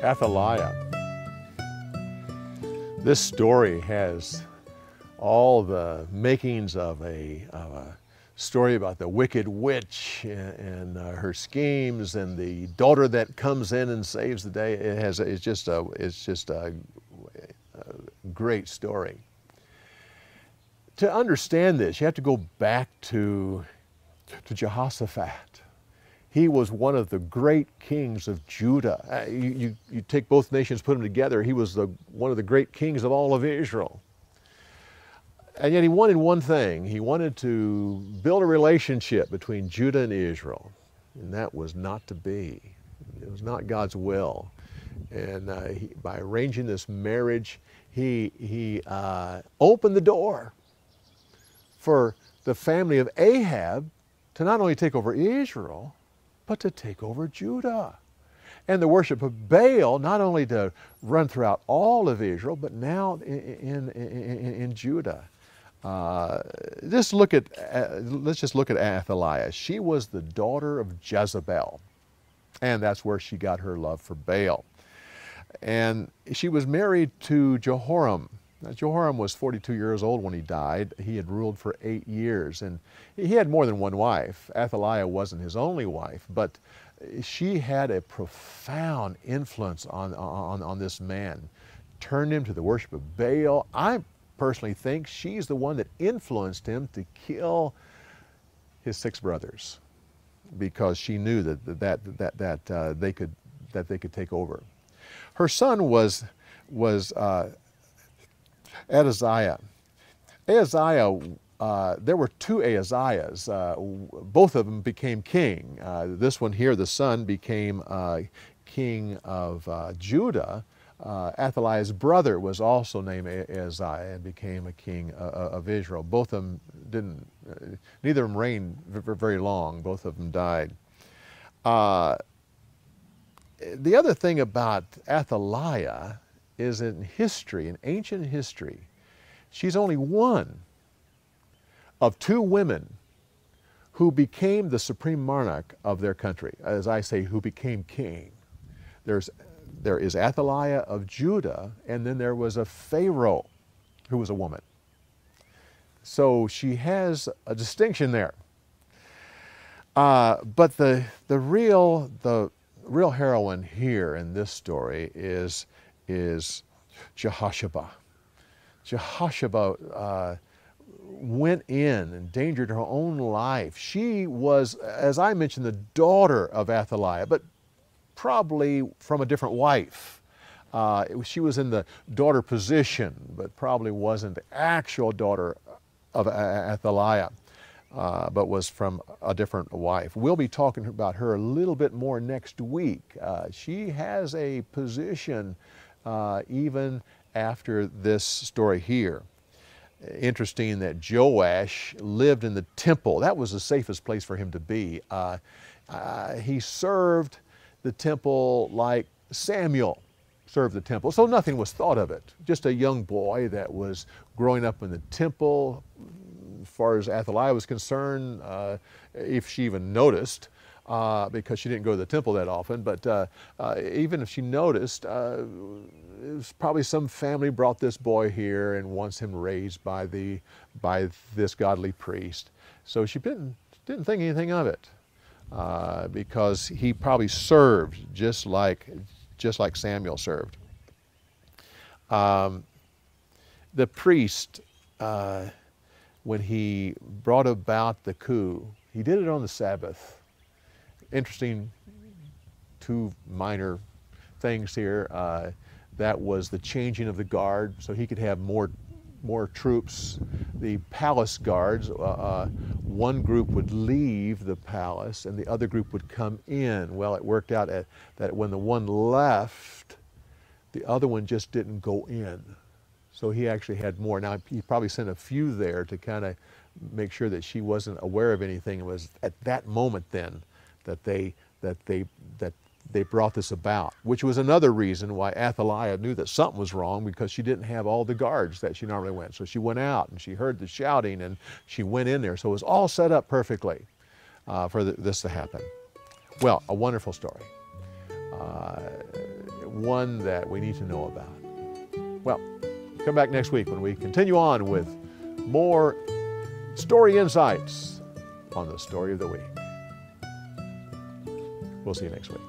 Athaliah. This story has all the makings of a story about the wicked witch and her schemes, and the daughter that comes in and saves the day. It's just a great story. To understand this, you have to go back to Jehoshaphat. He was one of the great kings of Judah. You take both nations, put them together, he was one of the great kings of all of Israel. And yet he wanted one thing. He wanted to build a relationship between Judah and Israel. And that was not to be. It was not God's will. And by arranging this marriage, he opened the door for the family of Ahab to not only take over Israel, but to take over Judah. And the worship of Baal, not only to run throughout all of Israel, but now in Judah. Let's just look at Athaliah. She was the daughter of Jezebel, and that's where she got her love for Baal. And she was married to Jehoram. Now, Jehoram was 42 years old when he died. He had ruled for 8 years, and he had more than one wife. Athaliah wasn't his only wife, but she had a profound influence on this man, turned him to the worship of Baal. I personally think she's the one that influenced him to kill his 6 brothers, because she knew that they could take over. Her son was Ahaziah. There were 2 Ahaziahs. Both of them became king. This one here, the son, became king of Judah. Athaliah's brother was also named Ahaziah and became a king of Israel. Both of them neither of them reigned very long. Both of them died. The other thing about Athaliah is in history, in ancient history, she's only one of 2 women who became the supreme monarch of their country. As I say, who became king. There is Athaliah of Judah, and then there was a Pharaoh who was a woman. So she has a distinction there. But the real heroine here in this story is Jehoshaphat. Jehoshaphat went in, endangered her own life. She was, as I mentioned, the daughter of Athaliah, but probably from a different wife. She was in the daughter position, but probably wasn't the actual daughter of Athaliah, but was from a different wife. We'll be talking about her a little bit more next week. She has a position even after this story here. Interesting that Joash lived in the temple. That was the safest place for him to be. He served the temple like Samuel served the temple. So nothing was thought of it. Just a young boy that was growing up in the temple. As far as Athaliah was concerned, if she even noticed, because she didn't go to the temple that often, but even if she noticed, it was probably some family brought this boy here and wants him raised by this godly priest. So she didn't think anything of it, because he probably served just like Samuel served. The priest, when he brought about the coup, he did it on the Sabbath. Interesting, 2 minor things here. That was the changing of the guard, so he could have more troops. The palace guards, one group would leave the palace and the other group would come in. Well, it worked out that when the one left, the other one just didn't go in. So he actually had more. Now, he probably sent a few there to kind of make sure that she wasn't aware of anything. It was at that moment then that they brought this about, which was another reason why Athaliah knew that something was wrong, because she didn't have all the guards that she normally went. So she went out and she heard the shouting and she went in there. So it was all set up perfectly for this to happen. Well, a wonderful story. One that we need to know about. Well, come back next week when we continue on with more story insights on the story of the week. We'll see you next week.